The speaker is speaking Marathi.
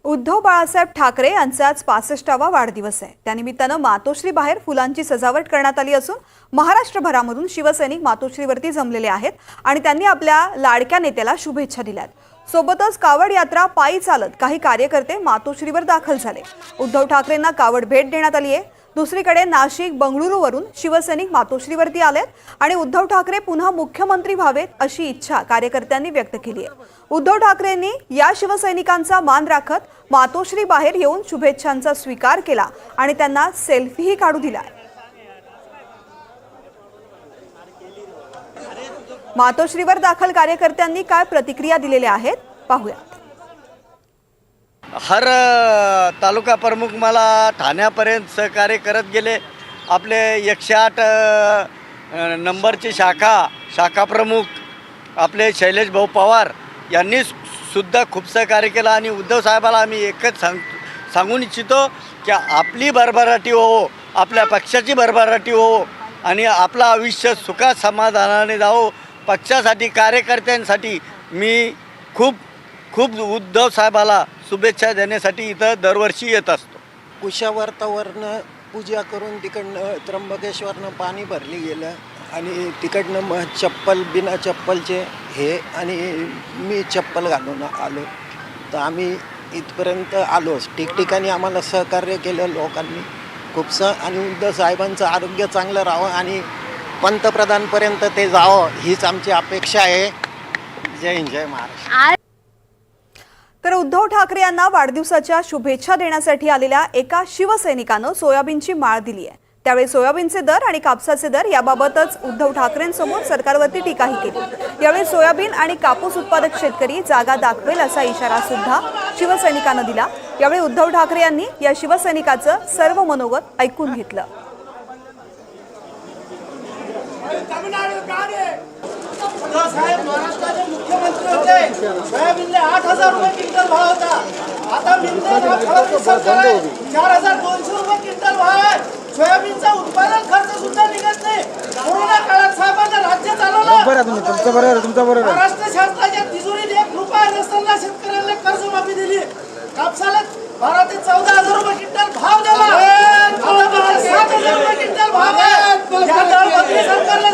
उद्धव बाळासाहेब ठाकरे यांचा आज 65वा वाढदिवस आहे। त्यानिमित्तानं मातोश्री बाहेर फुलांची सजावट करण्यात आली असून महाराष्ट्रभरामधून शिवसैनिक मातोश्रीवरती जमलेले आहेत आणि त्यांनी आपल्या लाडक्या नेत्याला शुभेच्छा दिल्यात। सोबतच कावड यात्रा पायी चालत काही कार्यकर्ते मातोश्रीवर दाखल झाले। उद्धव ठाकरेंना कावड भेट देण्यात आली आहे। दुसरीकडे नाशिक बंगळुरूवरून शिवसैनिक मातोश्रीवरती आलेत आणि उद्धव ठाकरे पुन्हा मुख्यमंत्री व्हावेत अशी इच्छा कार्यकर्त्यांनी व्यक्त केली आहे। उद्धव ठाकरेंनी या शिवसैनिकांचा मान राखत मातोश्री बाहेर येऊन शुभेच्छांचा स्वीकार केला आणि त्यांना सेल्फीही काढू दिला। मातोश्रीवर दाखल कार्यकर्त्यांनी काय प्रतिक्रिया दिलेल्या आहेत पाहूया। हर तालुका प्रमुख मला ठाण्यापर्यंत सहकार्य करत गेले। आपले 108 नंबरची शाखा प्रमुख आपले शैलेश भाऊ पवार यांनी सुद्धा खूप सहकार्य केलं आणि उद्धव साहेबाला आम्ही एकच सांगून इच्छितो की आपली भरभराटी हो, आपल्या पक्षाची भरभराटी हो आणि आपलं आयुष्य सुखात समाधानाने जावो। पक्षासाठी कार्यकर्त्यांसाठी मी खूप उद्धव साहेबाला शुभेच्छा देण्यासाठी इथं दरवर्षी येत असतो। कुशावर्तावरनं पूजा करून तिकडनं त्र्यंबकेश्वरनं पाणी भरली गेलं आणि तिकडनं मग चप्पल बिना चप्पलचे हे आणि मी चप्पल घालून आलो तर आम्ही इथपर्यंत आलोच। ठिकठिकाणी आम्हाला सहकार्य केलं लोकांनी खूपसं आणि उद्धव साहेबांचं आरोग्य चांगलं राहावं आणि पंतप्रधानपर्यंत ते जावं हीच आमची अपेक्षा आहे। जय हिंद, जय महाराष्ट्र। तर उद्धव ठाकरे यांना वाढदिवसाच्या शुभेच्छा देण्यासाठी आलेल्या एका शिवसैनिकानं सोयाबीनची माळ दिली आहे। त्यावेळी सोयाबीनचे दर आणि कापसाचे दर याबाबतच उद्धव ठाकरेंसमोर सरकारवरती टीकाही केली। यावेळी सोयाबीन आणि कापूस उत्पादक शेतकरी जागा दाखवेल असा इशारा सुद्धा शिवसैनिकानं दिला। यावेळी उद्धव ठाकरे यांनी या शिवसैनिकाचं सर्व मनोगत ऐकून घेतलं। साहेब महाराष्ट्राचे मुख्यमंत्री होते, सोयाबीनला 8,000 रुपये क्विंटल भाव होता। आता फडणवीस सरकार 4,200 रुपये क्विंटल भाव आहे। सोयाबीनचा उत्पादन खर्च सुद्धा निघत नाही। कोरोना काळात साहेबांना राज्य चालवलं। महाराष्ट्र शासनाच्या तिजोरीत 1 रुपया नसताना शेतकऱ्यांना कर्जमाफी दिली। कापसाला 12,000 ते 14,000 रुपये क्विंटल भाव दिला। आता 7,000 रुपये क्विंटल भाव आहे। या दरवर्षी सरकारला